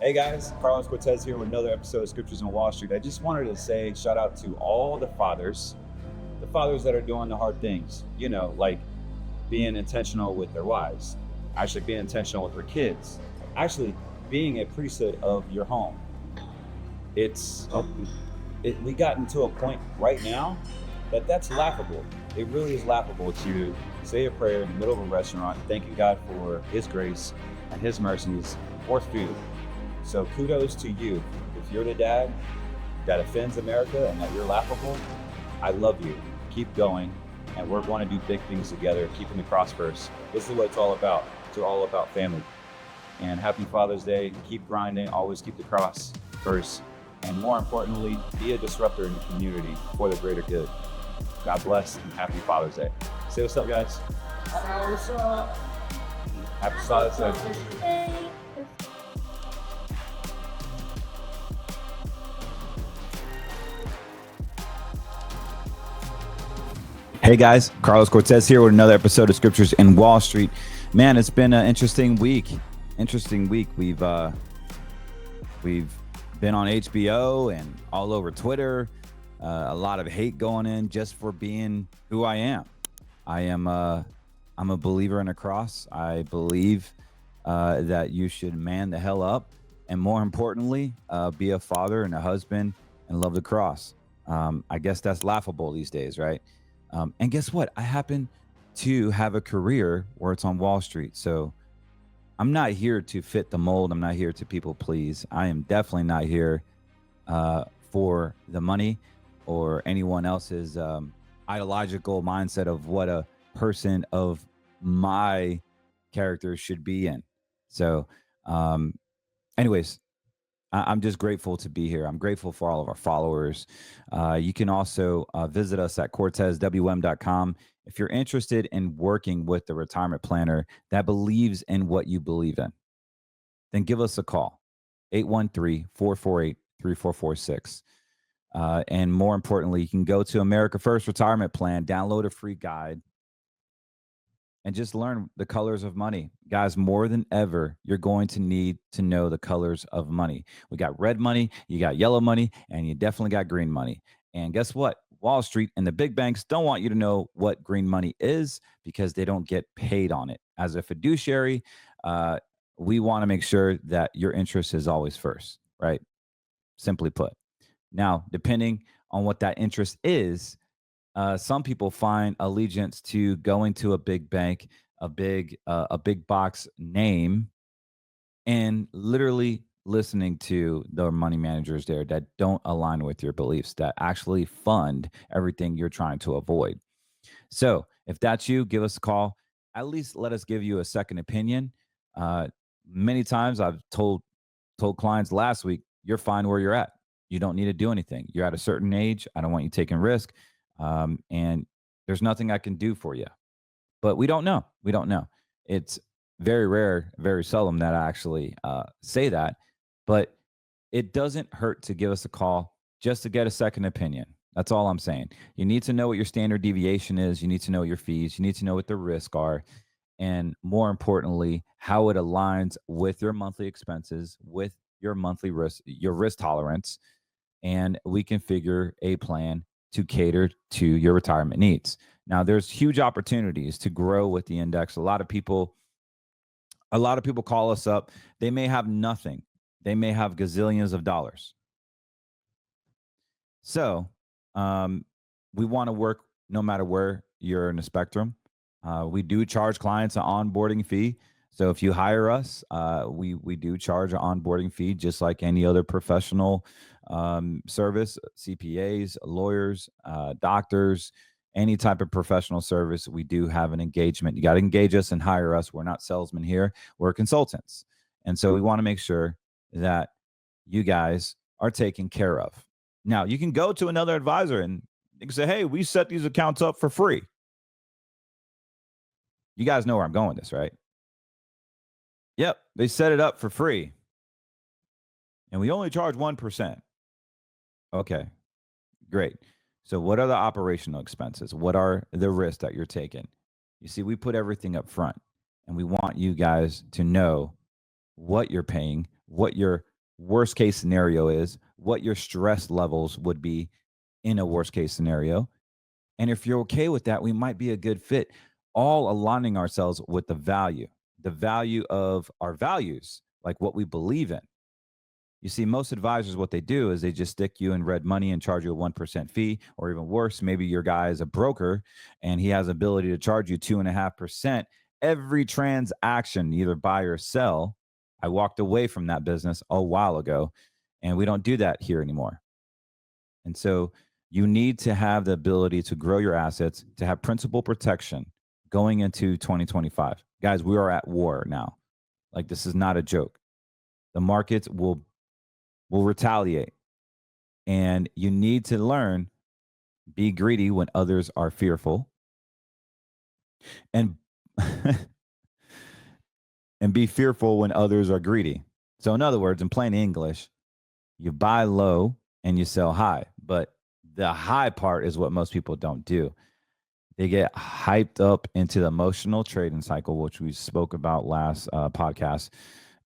Hey guys, Carlos Cortez here with another episode of Scriptures and Wallstreet. I just wanted to say shout out to all the fathers that are doing the hard things, like being intentional with their wives, actually being intentional with their kids, actually being a priesthood of your home. We gotten to a point right now that's laughable. It really is laughable to say a prayer in the middle of a restaurant, thanking God for His grace and His mercies for food. So kudos to you. If you're the dad that offends America and that you're laughable, I love you. Keep going, and we're going to do big things together, keeping the cross first. This is what it's all about. It's all about family. And happy Father's Day. Keep grinding. Always keep the cross first. And more importantly, be a disruptor in the community for the greater good. God bless and happy Father's Day. Say what's up, guys. What's up? Happy Father's Day. Hey guys, Carlos Cortez here with another episode of Scriptures and Wallstreet. Man, it's been an interesting week. We've been on HBO and all over Twitter. A lot of hate going in just for being who I am. I'm a believer in a cross. I believe that you should man the hell up, and more importantly, be a father and a husband and love the cross. I guess that's laughable these days, right? And guess what? I happen to have a career where it's on Wall Street. So I'm not here to fit the mold. I'm not here to people please. I am definitely not here for the money or anyone else's ideological mindset of what a person of my character should be in. So, anyways, I'm just grateful to be here. I'm grateful for all of our followers. You can also visit us at cortezwm.com. If you're interested in working with the retirement planner that believes in what you believe in, then give us a call, 813-448-3446. And more importantly, you can go to America First Retirement Plan, download a free guide, and just learn the colors of money. Guys, more than ever, you're going to need to know the colors of money. We got red money, you got yellow money, and you definitely got green money. And guess what? Wall Street and the big banks don't want you to know what green money is because they don't get paid on it. As a fiduciary, we want to make sure that your interest is always first, right? Simply put. Now, depending on what that interest is, some people find allegiance to going to a big bank, a big box name, and literally listening to the money managers there that don't align with your beliefs, that actually fund everything you're trying to avoid. So if that's you, give us a call. At least let us give you a second opinion. Many times I've told clients last week, you're fine where you're at. You don't need to do anything. You're at a certain age. I don't want you taking risk. And there's nothing I can do for you. But we don't know. It's very rare, very seldom that I actually say that. But it doesn't hurt to give us a call just to get a second opinion. That's all I'm saying. You need to know what your standard deviation is. You need to know your fees. You need to know what the risks are. And more importantly, how it aligns with your monthly expenses, with your monthly risk, your risk tolerance. And we can figure a plan to cater to your retirement needs. Now, there's huge opportunities to grow with the index. A lot of people call us up. They may have nothing. They may have gazillions of dollars. So we want to work no matter where you're in the spectrum. We do charge clients an onboarding fee. So if you hire us, we do charge an onboarding fee just like any other professional service, CPAs, lawyers, doctors, any type of professional service. We do have an engagement. You got to engage us and hire us. We're not salesmen here. We're consultants. And so we want to make sure that you guys are taken care of. Now, you can go to another advisor and you can say, hey, we set these accounts up for free. You guys know where I'm going with this, right? Yep, they set it up for free. And we only charge 1%. Okay, great. So what are the operational expenses? What are the risks that you're taking? You see, we put everything up front, and we want you guys to know what you're paying, what you're worst case scenario is, what your stress levels would be in a worst case scenario. And if you're okay with that, we might be a good fit, all aligning ourselves with the value of our values, like what we believe in. You see, most advisors, what they do is they just stick you in red money and charge you a 1% fee, or even worse, maybe your guy is a broker and he has ability to charge you 2.5% every transaction, either buy or sell. I walked away from that business a while ago, and we don't do that here anymore. And so you need to have the ability to grow your assets, to have principal protection going into 2025. Guys, we are at war now. Like, this is not a joke. The markets will retaliate. And you need to learn, be greedy when others are fearful, and and be fearful when others are greedy. So in other words, in plain English, you buy low and you sell high. But the high part is what most people don't do. They get hyped up into the emotional trading cycle, which we spoke about last podcast.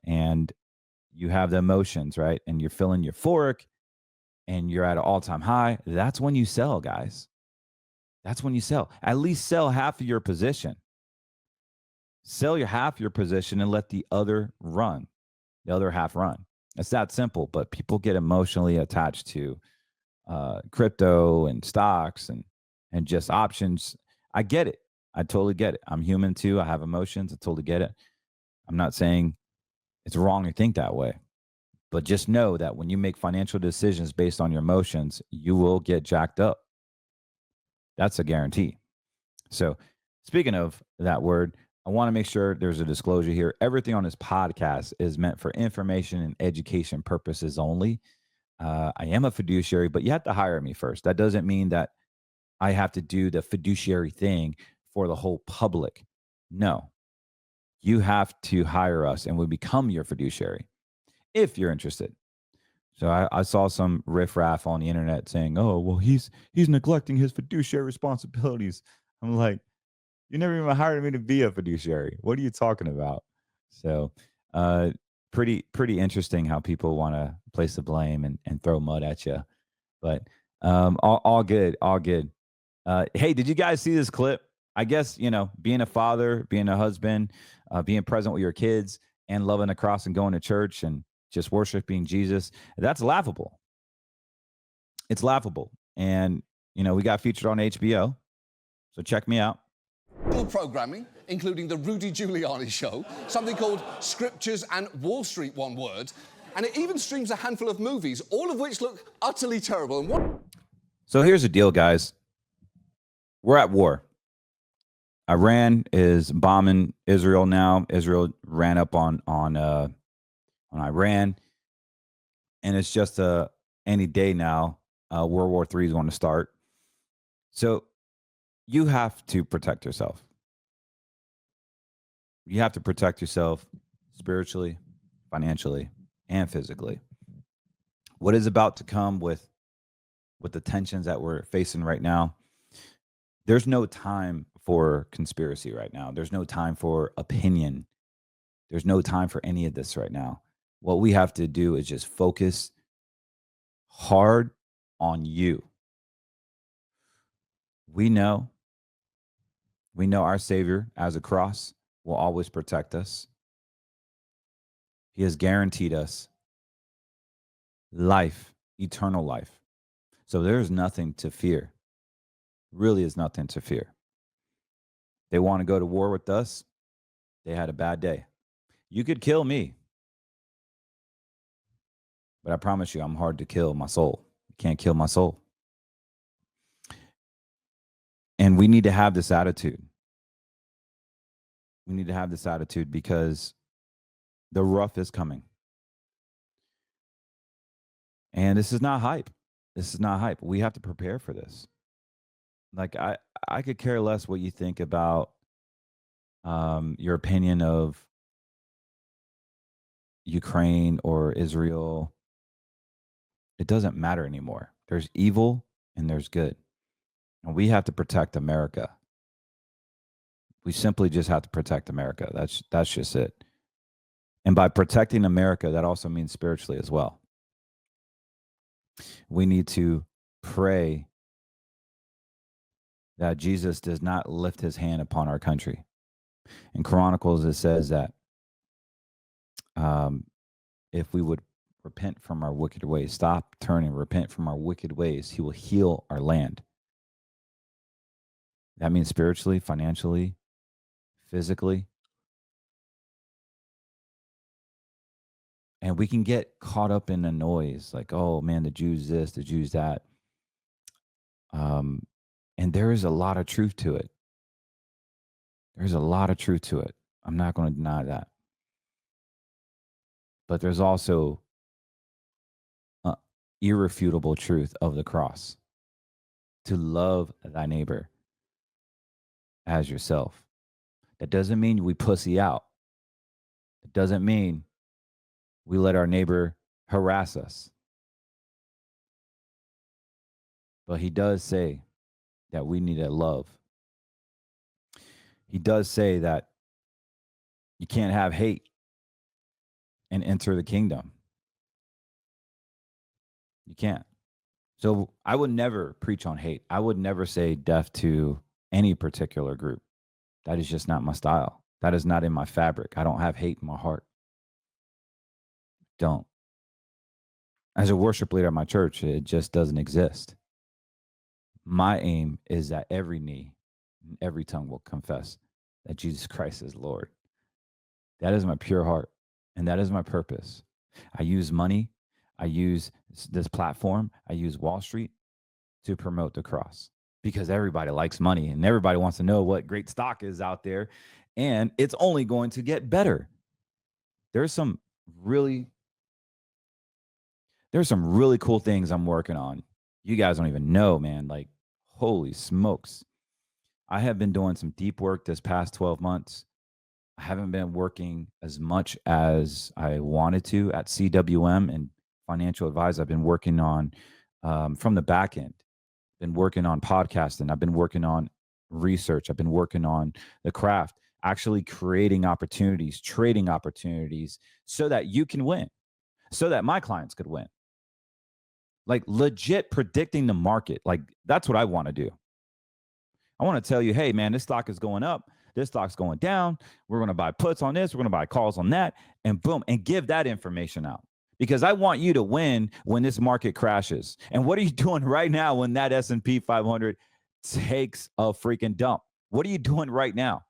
And you have the emotions, right? And you're feeling euphoric and you're at an all-time high. That's when you sell, guys. That's when you sell. At least sell half of your position. Sell your half your position and let the other half run. It's that simple, but people get emotionally attached to crypto and stocks and just options. I get it. I totally get it. I'm human too. I have emotions. I totally get it. I'm not saying it's wrong to think that way, but just know that when you make financial decisions based on your emotions, you will get jacked up. That's a guarantee. So, speaking of that word, I want to make sure there's a disclosure here. Everything on this podcast is meant for information and education purposes only. I am a fiduciary, but you have to hire me first. That doesn't mean that I have to do the fiduciary thing for the whole public. No, you have to hire us and we become your fiduciary if you're interested. So I saw some riffraff on the internet saying, "Oh, well, he's neglecting his fiduciary responsibilities." I'm like, you never even hired me to be a fiduciary. What are you talking about? So, pretty interesting how people want to place the blame and throw mud at you. But all good, all good. Hey, did you guys see this clip? I guess, being a father, being a husband, being present with your kids, and loving the cross and going to church and just worshiping Jesus, that's laughable. It's laughable. And, we got featured on HBO. So check me out. Programming, including the Rudy Giuliani show, something called Scriptures and Wallstreet, one word, and it even streams a handful of movies, all of which look utterly terrible. And So here's the deal, guys. We're at war. Iran is bombing Israel now. Israel ran up on Iran, and it's just any day now. World War III is going to start. So you have to protect yourself. You have to protect yourself spiritually, financially, and physically. What is about to come with the tensions that we're facing right now? There's no time for conspiracy right now. There's no time for opinion. There's no time for any of this right now. What we have to do is just focus hard on you. We know our Savior as a cross will always protect us. He has guaranteed us life, eternal life. So there's nothing to fear. Really is nothing to fear. They want to go to war with us. They had a bad day. You could kill me, but I promise you, I'm hard to kill my soul. You can't kill my soul. And we need to have this attitude. We need to have this attitude because the rough is coming. And this is not hype. This is not hype. We have to prepare for this. Like, I could care less what you think about your opinion of Ukraine or Israel. It doesn't matter anymore. There's evil and there's good. And we have to protect America. We simply just have to protect America. That's just it. And by protecting America, that also means spiritually as well. We need to pray that Jesus does not lift his hand upon our country. In Chronicles, it says that if we would repent from our wicked ways, stop turning, repent from our wicked ways, he will heal our land. That means spiritually, financially, physically. And we can get caught up in the noise, like, oh man, the Jews this, the Jews that. And there is a lot of truth to it. There's a lot of truth to it. I'm not going to deny that. But there's also irrefutable truth of the cross, to love thy neighbor as yourself. That doesn't mean we pussy out. It doesn't mean we let our neighbor harass us. But he does say that we need to love. He does say that you can't have hate and enter the kingdom. You can't. So I would never preach on hate. I would never say death to any particular group. That is just not my style. That is not in my fabric. I don't have hate in my heart. Don't. As a worship leader at my church, it just doesn't exist. My aim is that every knee, every tongue will confess that Jesus Christ is Lord. That is my pure heart, and that is my purpose. I use money. I use this platform. I use Wall Street to promote the cross, because everybody likes money and everybody wants to know what great stock is out there, and it's only going to get better. There's some really cool things I'm working on. You guys don't even know, man. Like, holy smokes. I have been doing some deep work this past 12 months. I haven't been working as much as I wanted to at CWM and financial advice. I've been working on from the back end, been working on podcasting. I've been working on research. I've been working on the craft, actually creating opportunities, trading opportunities so that you can win, so that my clients could win. Like, legit predicting the market. Like, that's what I want to do. I want to tell you, hey, man, this stock is going up. This stock's going down. We're going to buy puts on this. We're going to buy calls on that. And boom, and give that information out. Because I want you to win when this market crashes. And what are you doing right now when that S&P 500 takes a freaking dump? What are you doing right now?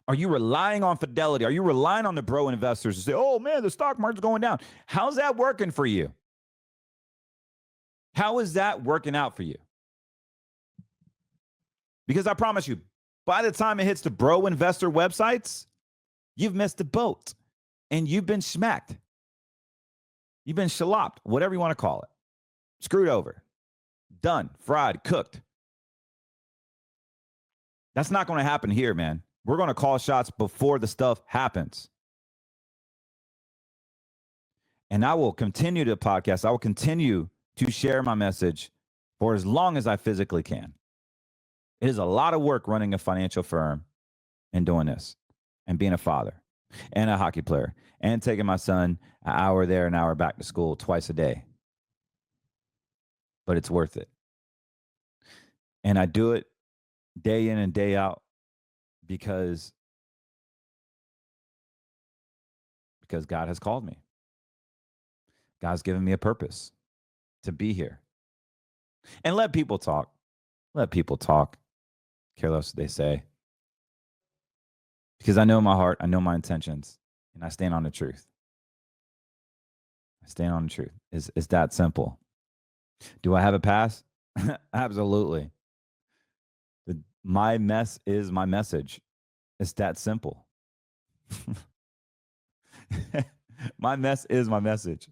Are you relying on Fidelity? Are you relying on the bro investors to say, oh, man, the stock market's going down? How's that working for you? How is that working out for you? Because I promise you, by the time it hits the bro investor websites, you've missed the boat and you've been smacked. You've been shalopped, whatever you want to call it. Screwed over. Done, fried, cooked. That's not going to happen here, man. We're going to call shots before the stuff happens. And I will continue to podcast. I will continue to share my message for as long as I physically can. It is a lot of work running a financial firm and doing this and being a father and a hockey player and taking my son an hour there, an hour back to school twice a day. But it's worth it. And I do it day in and day out because God has called me. God's given me a purpose to be here. And let people talk. Let people talk. Care less what they say. Because I know my heart, I know my intentions, and I stand on the truth. I stand on the truth. It's that simple. Do I have a past? Absolutely. My mess is my message. It's that simple. My mess is my message.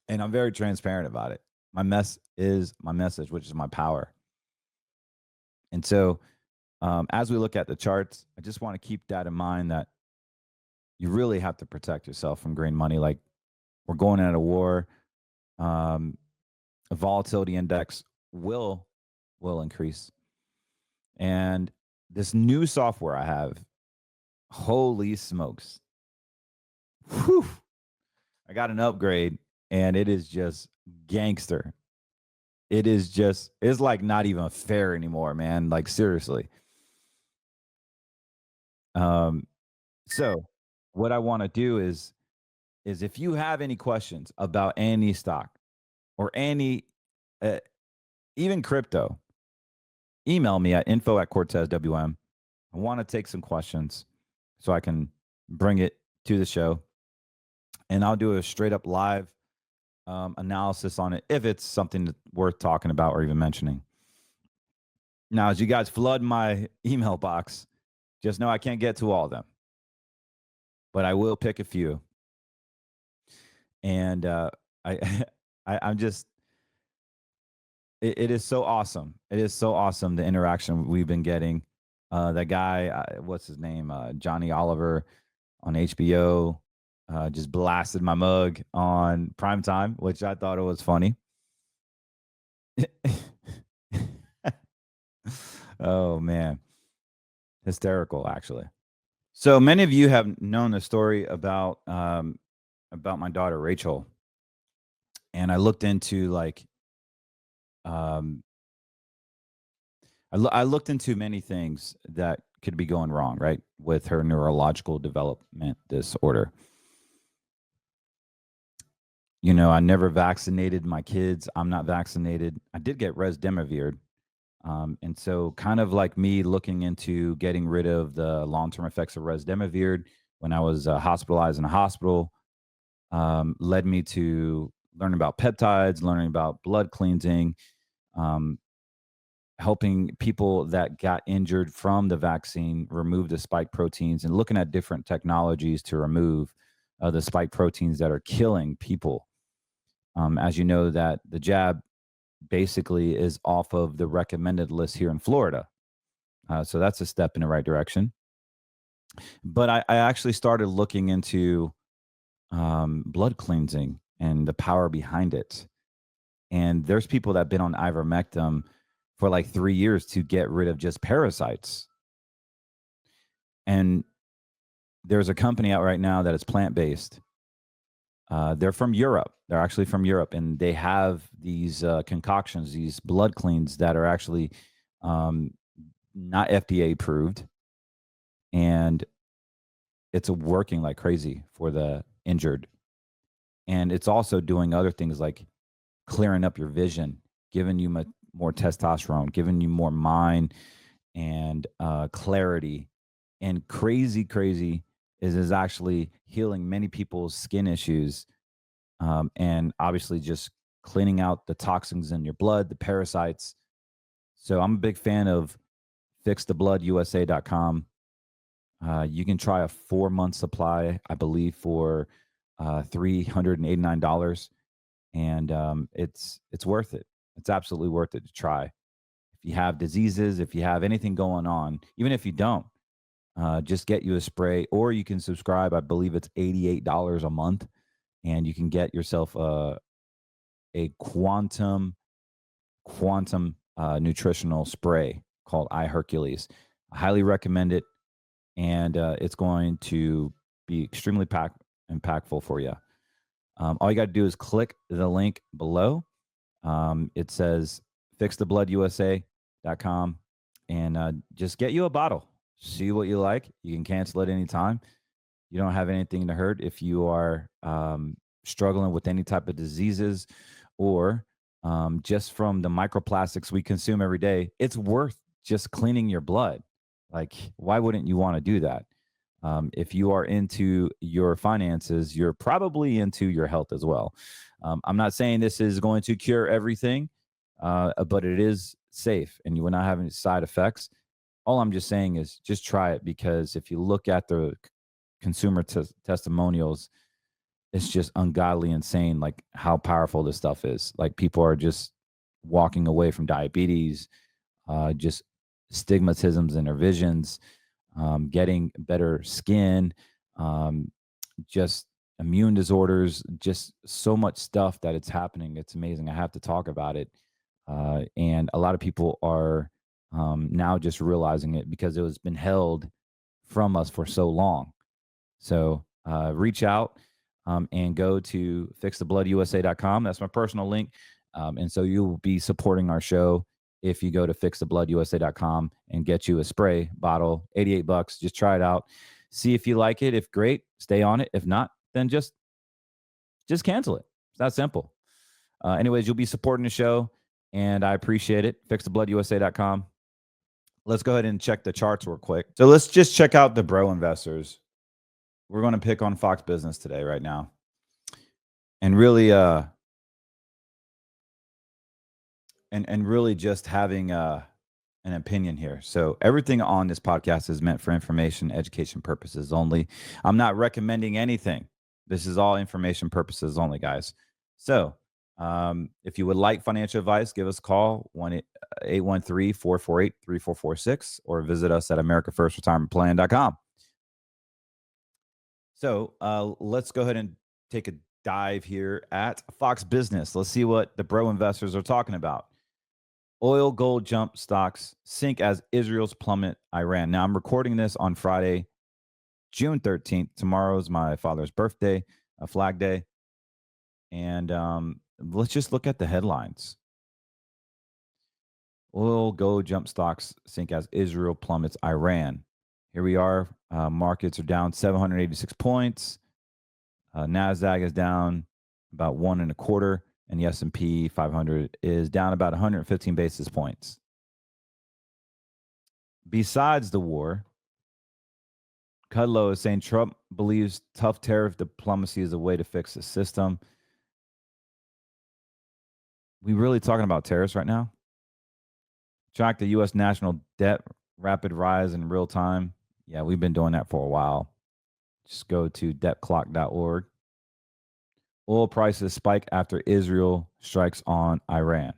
And I'm very transparent about it. My mess is my message, which is my power. And so as we look at the charts, I just want to keep that in mind, that you really have to protect yourself from green money. Like, we're going into a war. A volatility index will increase. And this new software I have Holy smokes. Whew. I got an upgrade and it is just gangster. It's like not even fair anymore, man. Like seriously. So what I want to do is if you have any questions about any stock or any uh, even crypto, email me at info@cortezwm. I want to take some questions so I can bring it to the show, and I'll do a straight up live analysis on it if it's something worth talking about or even mentioning. Now, as you guys flood my email box, just know I can't get to all of them, but I will pick a few. And I, I'm just, it is so awesome. It is so awesome the interaction we've been getting. That guy, what's his name? Johnny Oliver on HBO, just blasted my mug on primetime, which I thought it was funny. Oh man, hysterical actually. So many of you have known the story about my daughter Rachel, and I looked into like um, I looked into many things that could be going wrong, right, with her neurological development disorder. You know, I never vaccinated my kids. I'm not vaccinated. I did get Resdemivired. And so, kind of like me looking into getting rid of the long term effects of Resdemivired when I was hospitalized in a hospital, led me to learning about peptides, learning about blood cleansing, um, helping people that got injured from the vaccine remove the spike proteins, and looking at different technologies to remove the spike proteins that are killing people. As you know, that the jab basically is off of the recommended list here in Florida. So that's a step in the right direction. But I actually started looking into blood cleansing and the power behind it. And there's people that have been on ivermectin for like 3 years to get rid of just parasites. And there's a company out right now that is plant based. They're from Europe. They're actually from Europe, and they have these concoctions, these blood cleans that are actually um, not FDA approved, and it's working like crazy for the injured. And it's also doing other things like clearing up your vision, giving you more testosterone, giving you more mind and clarity. And crazy is actually healing many people's skin issues, and obviously just cleaning out the toxins in your blood, the parasites. So I'm a big fan of fixthebloodUSA.com. You can try a 4-month supply, I believe, for $389, and it's worth it. It's absolutely worth it to try. If you have diseases, if you have anything going on, even if you don't, just get you a spray, or you can subscribe. I believe it's $88 a month, and you can get yourself a quantum nutritional spray called iHercules. I highly recommend it, and it's going to be extremely impactful for you. All you got to do is click the link below. It says fixthebloodUSA.com, and just get you a bottle. See what you like. You can cancel it anytime. You don't have anything to hurt if you are struggling with any type of diseases, or just from the microplastics we consume every day. It's worth just cleaning your blood. Like, why wouldn't you want to do that? If you are into your finances, you're probably into your health as well. I'm not saying this is going to cure everything, but it is safe and you will not have any side effects. All I'm just saying is just try it, because if you look at the consumer testimonials, it's just ungodly insane, like how powerful this stuff is. Like, people are just walking away from diabetes, just stigmatisms in their visions, getting better skin, just immune disorders, just so much stuff that it's happening. It's amazing. I have to talk about it. And a lot of people are now just realizing it, because it was been held from us for so long. So reach out and go to fixthebloodusa.com. That's my personal link. And so you'll be supporting our show if you go to fixthebloodusa.com and get you a spray bottle, $88. Just try it out. See if you like it. If great, stay on it. If not, then just cancel it. It's that simple. Anyways, you'll be supporting the show, and I appreciate it. Fixthebloodusa.com. Let's go ahead and check the charts real quick. So let's just check out the bro investors. We're going to pick on Fox Business today, right now. And really, and really just having an opinion here. So everything on this podcast is meant for information, education purposes only. I'm not recommending anything. This is all information purposes only, guys. So if you would like financial advice, give us a call, 1-813-448-3446, or visit us at americafirstretirementplan.com. So let's go ahead and take a dive here at Fox Business. Let's see what the bro investors are talking about. Oil, gold jump, stocks sink as Israel's plummet Iran. Now, I'm recording this on Friday, June 13th. Tomorrow's my father's birthday, a Flag Day. And let's just look at the headlines. Oil, gold, jump, stocks sink as Israel plummets Iran. Here we are. Markets are down 786 points. NASDAQ is down about 1.25, and the S&P 500 is down about 115 basis points. Besides the war, Kudlow is saying Trump believes tough tariff diplomacy is a way to fix the system. We really talking about tariffs right now? Track the U.S. national debt rapid rise in real time. Yeah, we've been doing that for a while. Just go to debtclock.org. Oil prices spike after Israel strikes on Iran.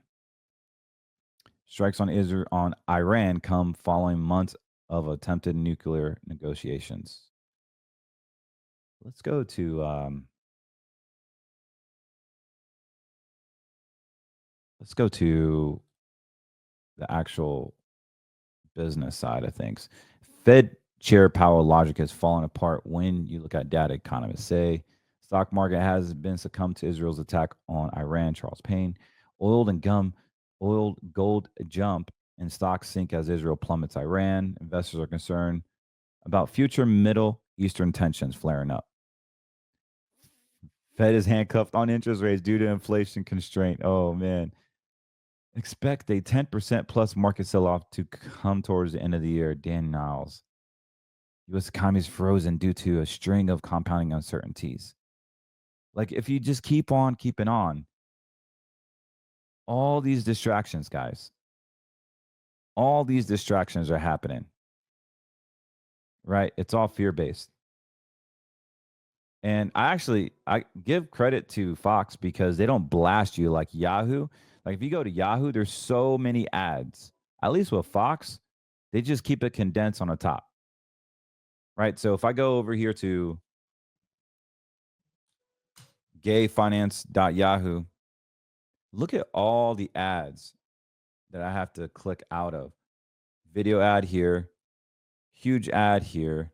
Strikes on Iran come following months of attempted nuclear negotiations. Let's go to the actual business side of things. Fed Chair Powell logic has fallen apart when you look at data, economists say. Stock market has been succumbed to Israel's attack on Iran. Charles Payne. Oil, gold jump, and stocks sink as Israel plummets Iran. Investors are concerned about future Middle Eastern tensions flaring up. Fed is handcuffed on interest rates due to inflation constraint. Oh, man. Expect a 10% plus market sell-off to come towards the end of the year. Dan Niles. U.S. economy is frozen due to a string of compounding uncertainties. Like, if you just keep on keeping on, all these distractions, guys, all these distractions are happening, right? It's all fear-based. And I give credit to Fox because they don't blast you like Yahoo. Like, if you go to Yahoo, there's so many ads. At least with Fox, they just keep it condensed on the top, right? So if I go over here to gayfinance.yahoo, look at all the ads that I have to click out of. Video ad here, huge ad here,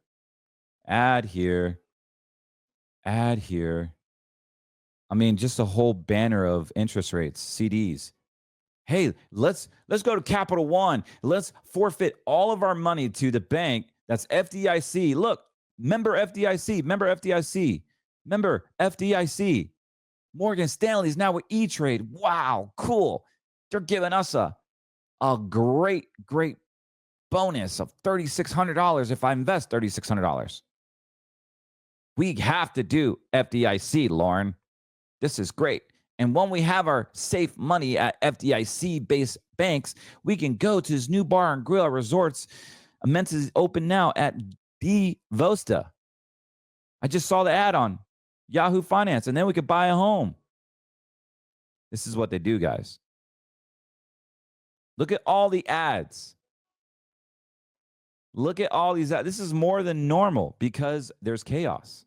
ad here, ad here. I mean, just a whole banner of interest rates, CDs. Hey, let's go to Capital One. Let's forfeit all of our money to the bank. That's FDIC. Look, member FDIC, member FDIC, member FDIC. Morgan Stanley's now with E-Trade. Wow, cool. They're giving us a great bonus of $3,600 if I invest $3,600. We have to do FDIC, Lauren. This is great. And when we have our safe money at FDIC-based banks, we can go to this new bar and grill at resorts. Amenities is open now at D Vosta. I just saw the ad on Yahoo Finance, and then we could buy a home. This is what they do, guys. Look at all the ads. Look at all these ads. This is more than normal because there's chaos.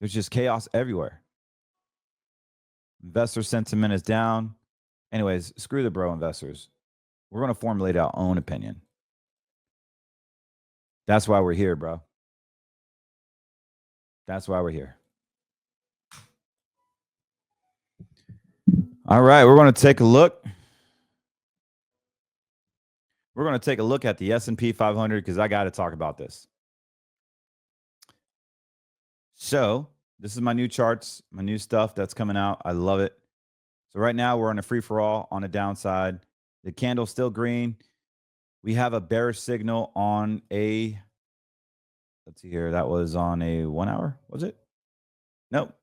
There's just chaos everywhere. Investor sentiment is down. Anyways, screw the bro investors. We're going to formulate our own opinion. That's why we're here, bro. That's why we're here. All right, we're going to take a look. We're going to take a look at the S&P 500 because I got to talk about this. So this is my new charts, my new stuff that's coming out. I love it. So right now we're on a free-for-all on the downside. The candle's still green. We have a bearish signal on a, let's see here, that was on a 1 hour, was it? Nope.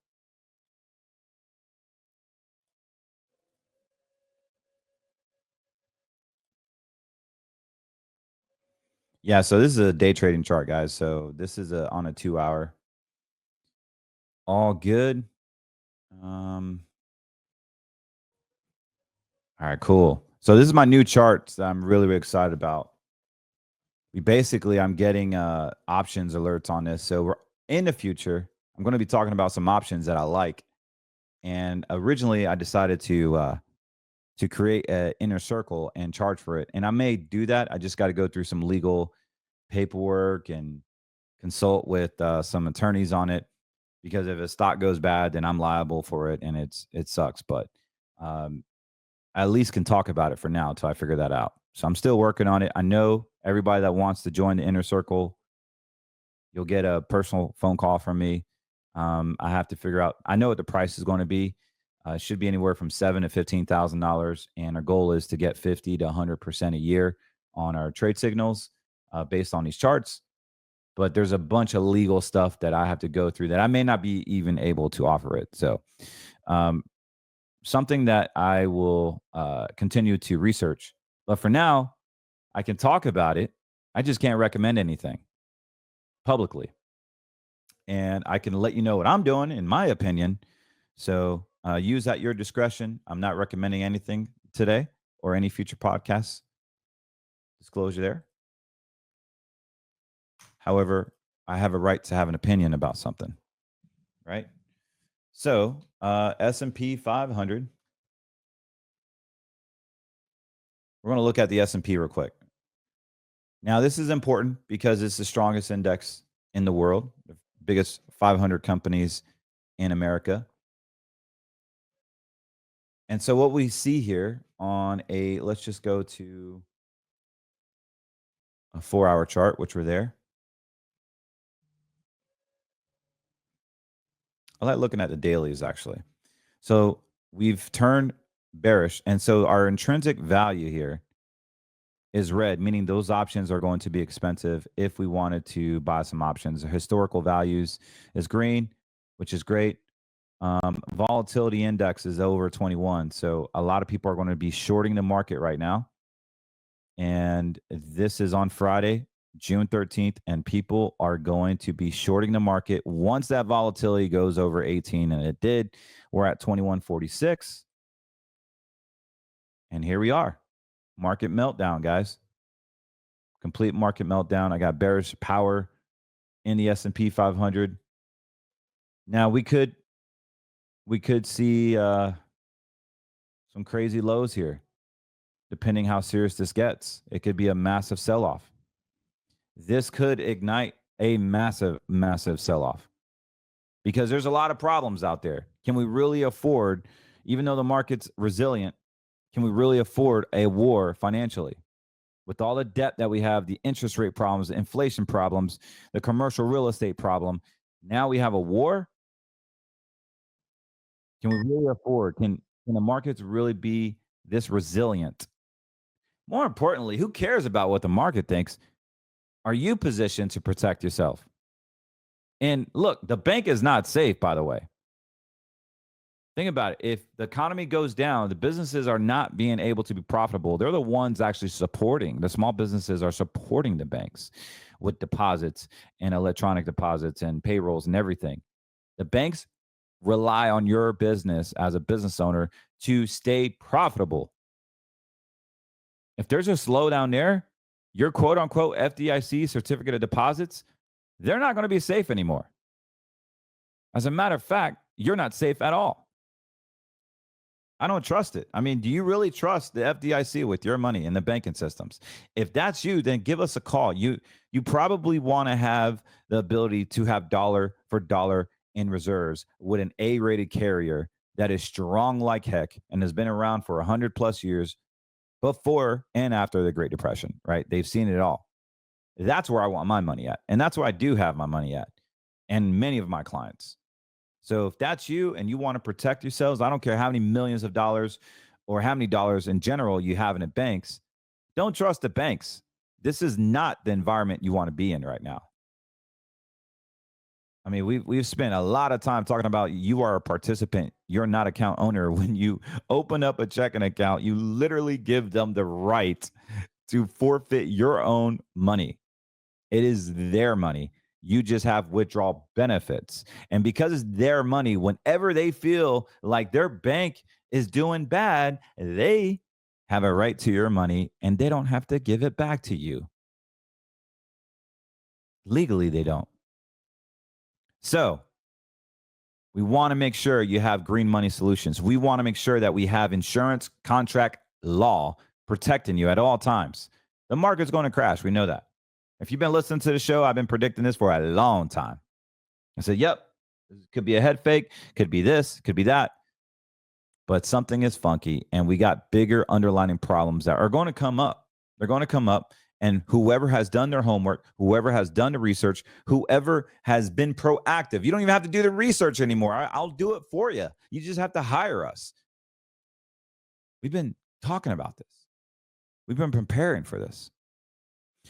Yeah, so this is a day trading chart, guys. So this is on a 2 hour. All good. All right, cool. So this is my new charts that I'm really, really excited about. I'm getting options alerts on this. So we're in the future, I'm going to be talking about some options that I like. And originally I decided to create an inner circle and charge for it. And I may do that. I just got to go through some legal paperwork and consult with some attorneys on it, because if a stock goes bad, then I'm liable for it, and it sucks. But I at least can talk about it for now until I figure that out. So I'm still working on it. I know everybody that wants to join the inner circle, you'll get a personal phone call from me. I have to figure out. I know what the price is going to be. It should be anywhere from $7,000 to $15,000, and our goal is to get 50 to 100% a year on our trade signals based on these charts. But there's a bunch of legal stuff that I have to go through that I may not be even able to offer it. So, something that I will continue to research. But for now, I can talk about it. I just can't recommend anything publicly. And I can let you know what I'm doing, in my opinion. So use at your discretion. I'm not recommending anything today or any future podcasts. Disclosure there. However, I have a right to have an opinion about something, right? So S&P 500. We're going to look at the S&P real quick. Now, this is important because it's the strongest index in the world, the biggest 500 companies in America. And so what we see here on let's just go to a 4 hour chart, which we're there. I like looking at the dailies, actually. So we've turned bearish. And so our intrinsic value here is red, meaning those options are going to be expensive if we wanted to buy some options. Historical values is green, which is great. Volatility index is over 21. So a lot of people are going to be shorting the market right now. And this is on Friday, June 13th, and people are going to be shorting the market once that volatility goes over 18, and it did. We're at 2146. And here we are. Market meltdown, guys. Complete market meltdown. I got bearish power in the S&P 500. Now we could see some crazy lows here, depending how serious this gets. It could be a massive sell-off. This could ignite a massive, massive sell-off because there's a lot of problems out there. Can we really afford, even though the market's resilient, can we really afford a war financially? With all the debt that we have, the interest rate problems, the inflation problems, the commercial real estate problem, now we have a war. Can we really afford? Can the markets really be this resilient? More importantly, who cares about what the market thinks? Are you positioned to protect yourself? And look, the bank is not safe, by the way. Think about it. If the economy goes down, the businesses are not being able to be profitable. They're the ones actually supporting. The small businesses are supporting the banks with deposits and electronic deposits and payrolls and everything. The banks rely on your business as a business owner to stay profitable. If there's a slowdown there, your quote unquote FDIC certificate of deposits, they're not going to be safe anymore. As a matter of fact, you're not safe at all. I don't trust it. I mean, do you really trust the FDIC with your money in the banking systems? If that's you, then give us a call. You probably want to have the ability to have dollar for dollar in reserves with an A-rated carrier that is strong like heck and has been around for 100 plus years before and after the Great Depression, right? They've seen it all. That's where I want my money at. And that's where I do have my money at. And many of my clients. So if that's you and you want to protect yourselves, I don't care how many millions of dollars or how many dollars in general you have in the banks, don't trust the banks. This is not the environment you want to be in right now. I mean, we've spent a lot of time talking about you are a participant. You're not account owner. When you open up a checking account, you literally give them the right to forfeit your own money. It is their money. You just have withdrawal benefits. And because it's their money, whenever they feel like their bank is doing bad, they have a right to your money and they don't have to give it back to you. Legally, they don't. So we want to make sure you have green money solutions. We want to make sure that we have insurance contract law protecting you at all times. The market's going to crash. We know that. If you've been listening to the show, I've been predicting this for a long time. I said, yep, this could be a head fake, could be this, could be that. But something is funky, and we got bigger underlying problems that are going to come up. They're going to come up, and whoever has done their homework, whoever has done the research, whoever has been proactive, you don't even have to do the research anymore. I'll do it for you. You just have to hire us. We've been talking about this. We've been preparing for this.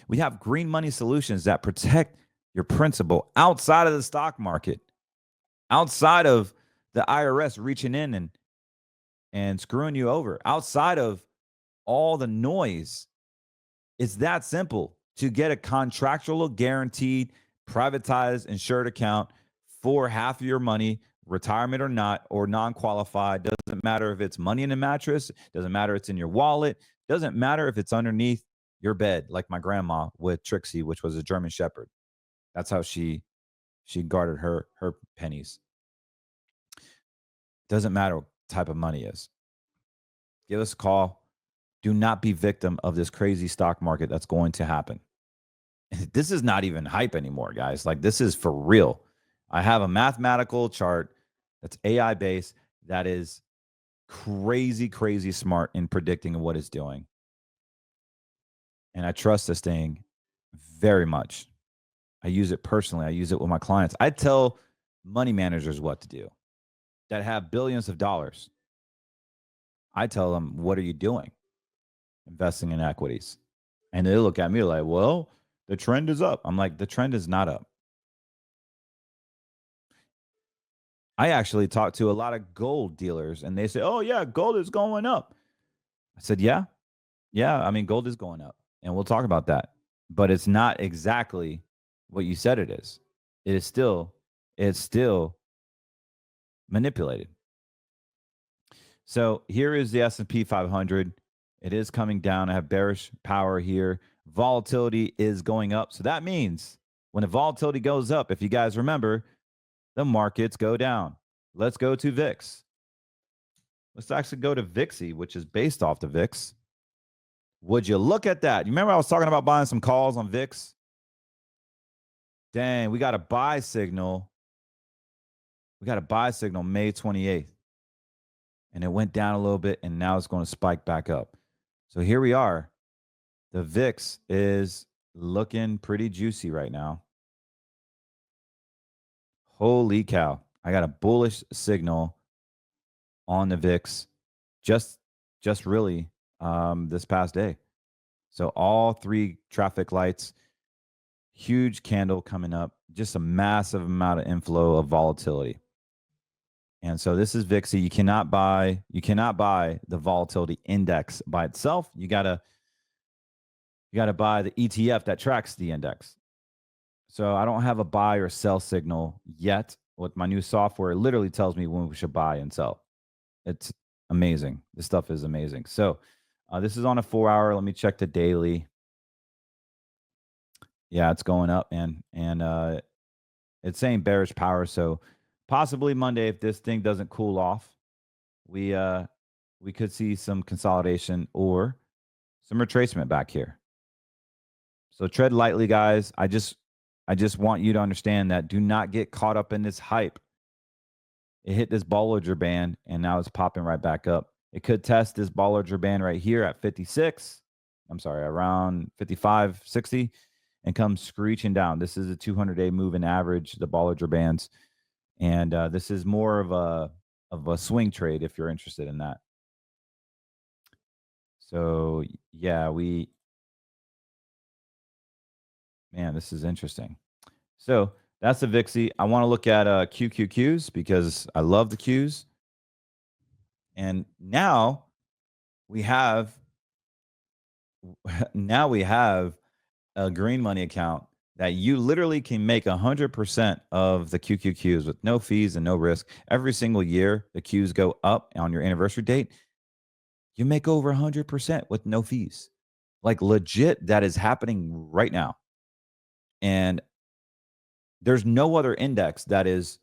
We have green money solutions that protect your principal outside of the stock market, outside of the IRS reaching in and screwing you over, outside of all the noise. It's that simple to get a contractual, guaranteed, privatized, insured account for half of your money, retirement or not, or non-qualified. Doesn't matter if it's money in a mattress. Doesn't matter if it's in your wallet. Doesn't matter if it's underneath your bed, like my grandma with Trixie, which was a German Shepherd. That's how she guarded her pennies. Doesn't matter what type of money is. Give us a call. Do not be victim of this crazy stock market that's going to happen. This is not even hype anymore, guys. Like, this is for real. I have a mathematical chart that's AI based that is crazy, crazy smart in predicting what it's doing. And I trust this thing very much. I use it personally. I use it with my clients. I tell money managers what to do that have billions of dollars. I tell them, what are you doing? Investing in equities. And they look at me like, well, the trend is up. I'm like, the trend is not up. I actually talked to a lot of gold dealers and they say, oh, yeah, gold is going up. I said, yeah. I mean, gold is going up. And we'll talk about that. But it's not exactly what you said it is. It's still manipulated. So here is the S&P 500. It is coming down. I have bearish power here. Volatility is going up. So that means when the volatility goes up, if you guys remember, the markets go down. Let's go to VIX. Let's actually go to VIXY, which is based off the VIX. Would you look at that? You remember I was talking about buying some calls on VIX? Dang, we got a buy signal. We got a buy signal May 28th. And it went down a little bit, and now it's going to spike back up. So here we are. The VIX is looking pretty juicy right now. Holy cow. I got a bullish signal on the VIX just really this past day. So all three traffic lights, huge candle coming up, just a massive amount of inflow of volatility. And so this is VIXY. You cannot buy the volatility index by itself. You gotta buy the ETF that tracks the index. So I don't have a buy or sell signal yet. With my new software, it literally tells me when we should buy and sell. It's amazing. This stuff is amazing. So this is on a 4-hour. Let me check the daily. Yeah, it's going up, man. And it's saying bearish power. So possibly Monday, if this thing doesn't cool off, we we could see some consolidation or some retracement back here. So tread lightly, guys. I just want you to understand that do not get caught up in this hype. It hit this Bollinger Band, and now it's popping right back up. It could test this Bollinger Band right here at 56. I'm sorry, around 55, 60, and come screeching down. This is a 200-day moving average, the Bollinger Bands. And this is more of a swing trade if you're interested in that. So, yeah, man, this is interesting. So that's the VIXI. I want to look at QQQs because I love the Qs. And now we have a green money account that you literally can make 100% of the QQQs with no fees and no risk. Every single year, the Qs go up on your anniversary date. You make over 100% with no fees. Like legit, that is happening right now. And there's no other index that is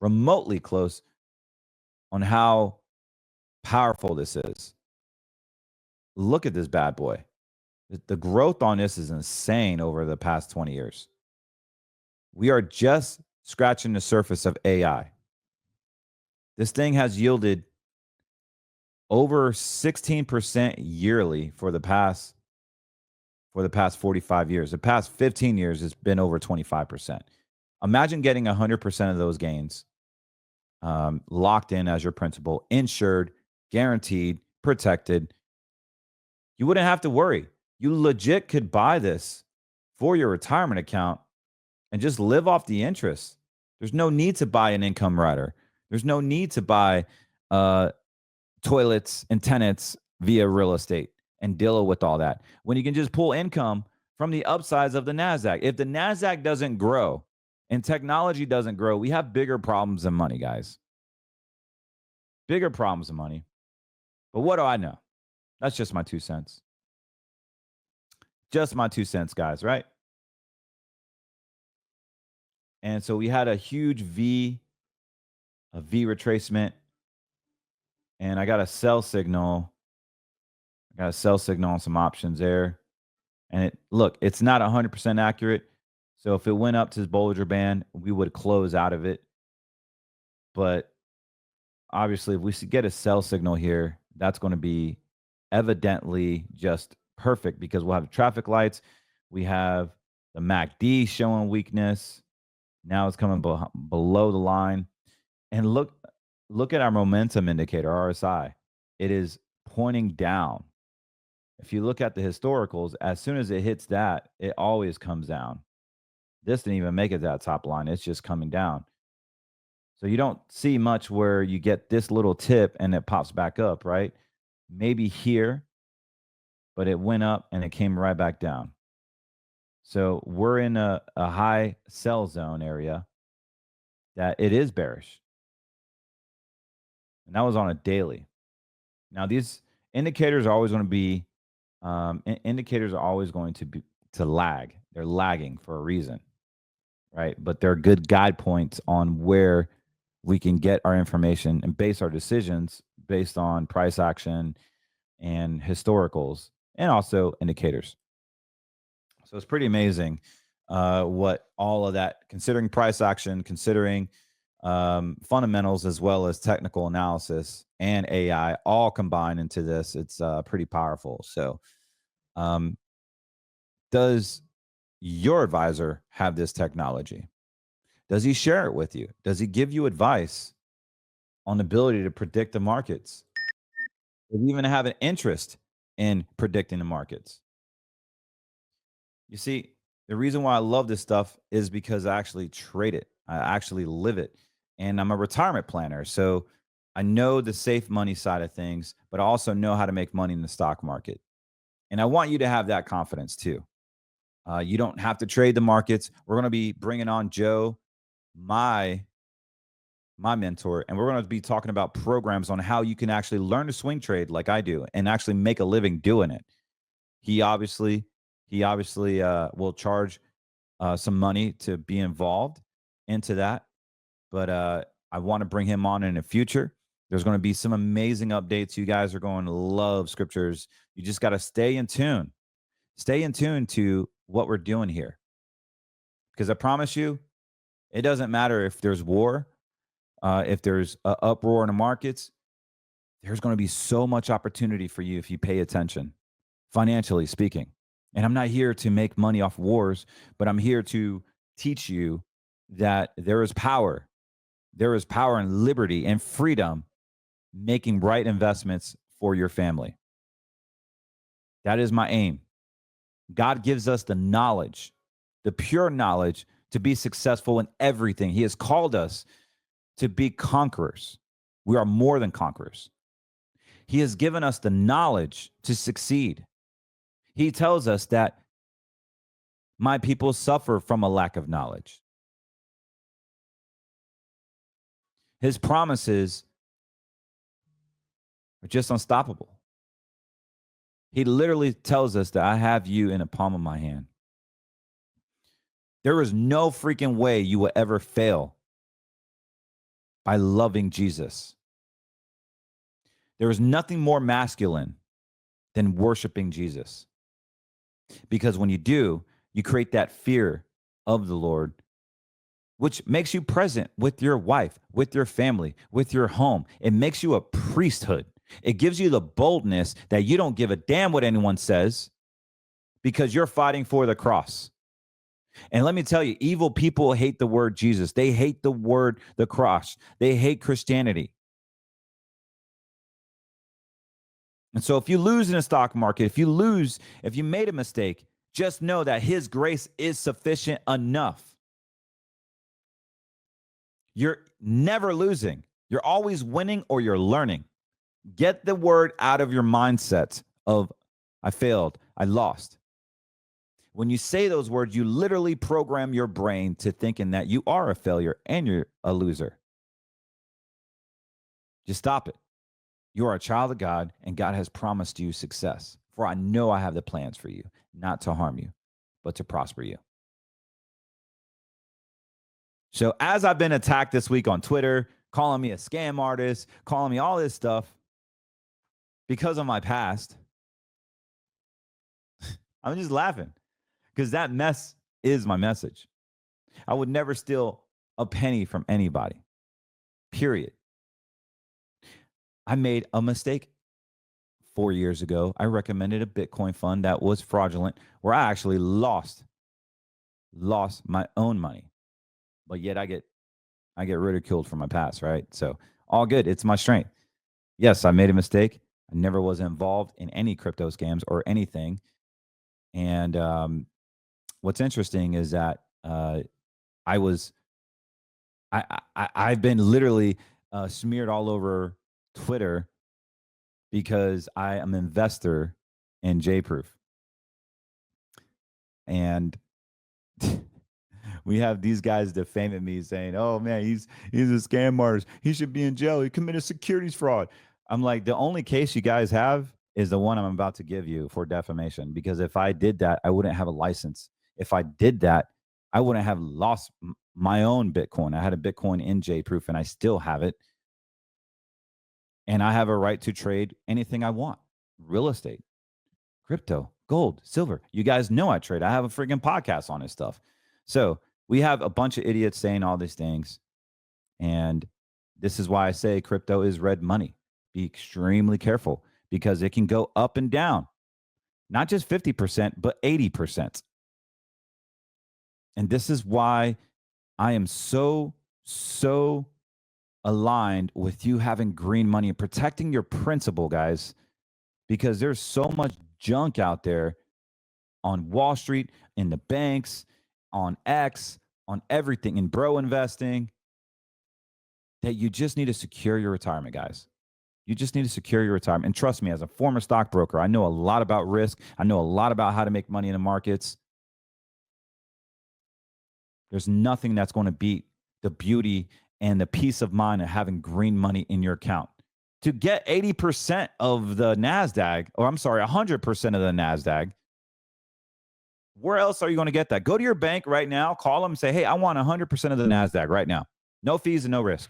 remotely close on how powerful this is. Look at this bad boy. The growth on this is insane over the past 20 years. We are just scratching the surface of AI. This thing has yielded over 16% yearly for the past 45 years. The past 15 years has been over 25%. Imagine getting 100% of those gains locked in as your principal, insured, guaranteed, protected. You wouldn't have to worry. You legit could buy this for your retirement account and just live off the interest. There's no need to buy an income rider. There's no need to buy toilets and tenants via real estate and deal with all that when you can just pull income from the upsides of the NASDAQ. If the NASDAQ doesn't grow and technology doesn't grow, we have bigger problems than money, guys. Bigger problems than money. But what do I know? That's just my 2 cents. Just my 2 cents, guys, right? And so we had a huge V retracement. And I got a sell signal. I got a sell signal on some options there. And look, it's not 100% accurate. So if it went up to this Bollinger Band, we would close out of it. But obviously, if we get a sell signal here, that's going to be evidently just perfect because we'll have the traffic lights. We have the MACD showing weakness. Now it's coming below the line. And look at our momentum indicator, RSI. It is pointing down. If you look at the historicals, as soon as it hits that, it always comes down. This didn't even make it that top line. It's just coming down. So you don't see much where you get this little tip and it pops back up, right? Maybe here, but it went up and it came right back down. So we're in a high sell zone area that it is bearish. And that was on a daily. Now these indicators are always going to be to lag. They're lagging for a reason, right? But they're good guide points on where we can get our information and base our decisions based on price action and historicals and also indicators. So it's pretty amazing what all of that, considering price action, considering fundamentals as well as technical analysis and AI all combined into this. It's pretty powerful. So does your advisor have this technology? Does he share it with you? Does he give you advice on the ability to predict the markets? Does he even have an interest in predicting the markets? You see, the reason why I love this stuff is because I actually trade it. I actually live it. And I'm a retirement planner. So I know the safe money side of things, but I also know how to make money in the stock market. And I want you to have that confidence too. You don't have to trade the markets. We're going to be bringing on Joe, my mentor, and we're going to be talking about programs on how you can actually learn to swing trade like I do and actually make a living doing it. He obviously will charge some money to be involved into that, but I want to bring him on in the future. There's going to be some amazing updates. You guys are going to love Scriptures. You just got to stay in tune. Stay in tune to what we're doing here. Because I promise you, it doesn't matter if there's war, if there's an uproar in the markets, there's going to be so much opportunity for you if you pay attention, financially speaking. And I'm not here to make money off wars, but I'm here to teach you that there is power. There is power and liberty and freedom making right investments for your family. That is my aim. God gives us the knowledge, the pure knowledge to be successful in everything. He has called us to be conquerors. We are more than conquerors. He has given us the knowledge to succeed. He tells us that my people suffer from a lack of knowledge. His promises are just unstoppable. He literally tells us that I have you in the palm of my hand. There is no freaking way you will ever fail by loving Jesus. There is nothing more masculine than worshiping Jesus. Because when you do, you create that fear of the Lord, which makes you present with your wife, with your family, with your home. It makes you a priesthood. It gives you the boldness that you don't give a damn what anyone says because you're fighting for the cross. And let me tell you, evil people hate the word Jesus. They hate the word, the cross. They hate Christianity. And so if you lose in the stock market, if you made a mistake, just know that his grace is sufficient enough. You're never losing. You're always winning or you're learning. Get the word out of your mindset of I failed, I lost. When you say those words, you literally program your brain to thinking that you are a failure and you're a loser. Just stop it. You are a child of God, and God has promised you success. For I know I have the plans for you, not to harm you, but to prosper you. So as I've been attacked this week on Twitter, calling me a scam artist, calling me all this stuff because of my past, I'm just laughing because that mess is my message. I would never steal a penny from anybody, period. I made a mistake 4 years ago. I recommended a Bitcoin fund that was fraudulent where I actually lost my own money. But yet I get ridiculed for my past, right? So all good. It's my strength. Yes, I made a mistake. I never was involved in any crypto scams or anything. And what's interesting is that I've been literally smeared all over Twitter because I am an investor in JProof. And we have these guys defaming me saying, oh man, he's a scam artist. He should be in jail. He committed securities fraud. I'm like, the only case you guys have is the one I'm about to give you for defamation. Because if I did that, I wouldn't have a license. If I did that, I wouldn't have lost my own Bitcoin. I had a Bitcoin in JProof and I still have it. And I have a right to trade anything I want. Real estate, crypto, gold, silver. You guys know I trade. I have a freaking podcast on this stuff. So we have a bunch of idiots saying all these things. And this is why I say crypto is red money. Be extremely careful because it can go up and down. Not just 50%, but 80%. And this is why I am so aligned with you having green money and protecting your principal, guys, because there's so much junk out there on Wall Street, in the banks, on X, on everything, in bro investing, that you just need to secure your retirement, guys. You just need to secure your retirement. And trust me, as a former stockbroker, I know a lot about risk. I know a lot about how to make money in the markets. There's nothing that's going to beat the beauty and the peace of mind of having green money in your account. To get 80% of the NASDAQ, or I'm sorry, 100% of the NASDAQ, where else are you going to get that? Go to your bank right now, call them and say, hey, I want 100% of the NASDAQ right now. No fees and no risk.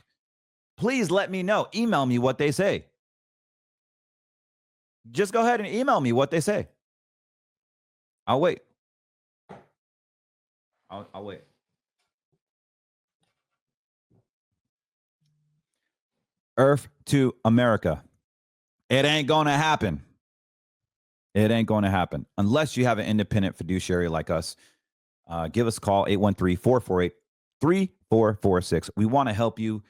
please let me know. Email me what they say. Just go ahead and email me what they say. I'll wait. I'll wait. Earth to America. It ain't going to happen. It ain't going to happen unless you have an independent fiduciary like us. Give us a call, 813-448-3446. We want to help you.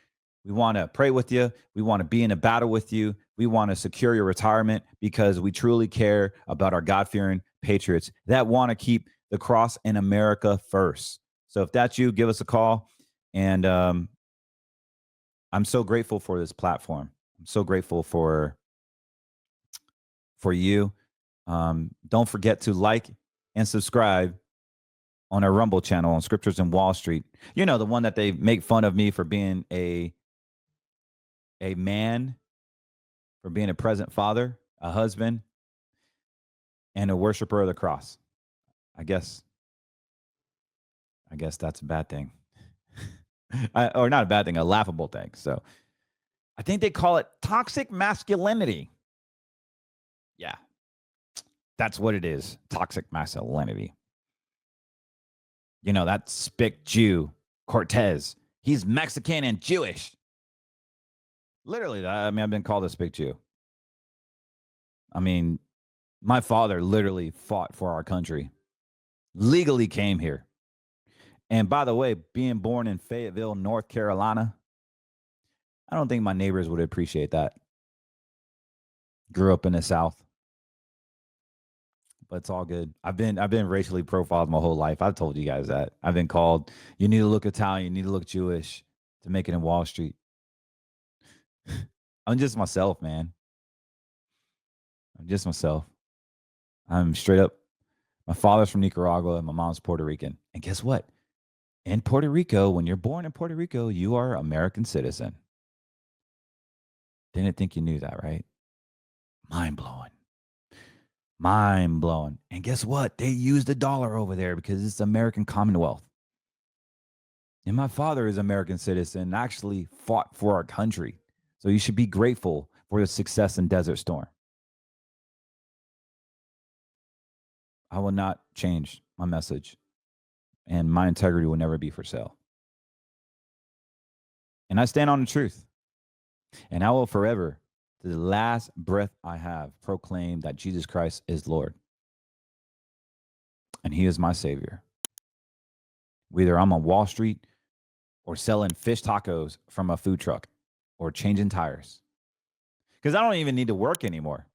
We want to pray with you. We want to be in a battle with you. We want to secure your retirement because we truly care about our God-fearing patriots that want to keep the cross in America first. So if that's you, give us a call. And I'm so grateful for this platform. I'm so grateful for you. Don't forget to like and subscribe on our Rumble channel on Scriptures and Wallstreet. You know, the one that they make fun of me for being a man, for being a present father, a husband, and a worshiper of the cross. I guess that's a bad thing. Or not a bad thing, a laughable thing. So I think they call it toxic masculinity. Yeah, that's what it is. Toxic masculinity. You know, that spick Jew, Cortez, he's Mexican and Jewish. Literally, I mean, I've been called a spick Jew. I mean, my father literally fought for our country, legally came here. And by the way, being born in Fayetteville, North Carolina, I don't think my neighbors would appreciate that. Grew up in the South. But it's all good. I've been racially profiled my whole life. I've told you guys that. I've been called, you need to look Italian, you need to look Jewish to make it in Wall Street. I'm just myself, man. I'm just myself. I'm straight up. My father's from Nicaragua and my mom's Puerto Rican. And guess what? In Puerto Rico, when you're born in Puerto Rico, you are an American citizen. Didn't think you knew that, right? Mind blowing. Mind blowing. And guess what? They use the dollar over there because it's American Commonwealth. And my father is an American citizen, actually fought for our country. So you should be grateful for the success in Desert Storm. I will not change my message, and my integrity will never be for sale. And I stand on the truth. And I will forever, to the last breath I have, proclaim that Jesus Christ is Lord. And he is my Savior. Whether I'm on Wall Street or selling fish tacos from a food truck or changing tires. Because I don't even need to work anymore.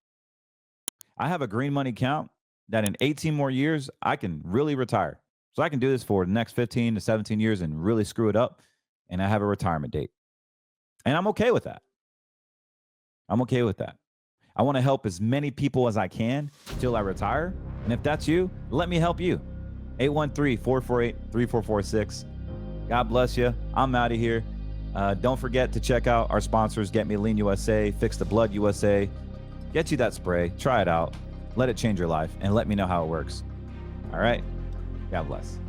I have a green money account that in 18 more years, I can really retire. So I can do this for the next 15 to 17 years and really screw it up. And I have a retirement date. And I'm okay with that. I'm okay with that. I want to help as many people as I can till I retire. And if that's you, let me help you. 813-448-3446. God bless you. I'm out of here. Don't forget to check out our sponsors, Get Me Lean USA, Fix the Blood USA. Get you that spray. Try it out. Let it change your life and let me know how it works. All right. God bless.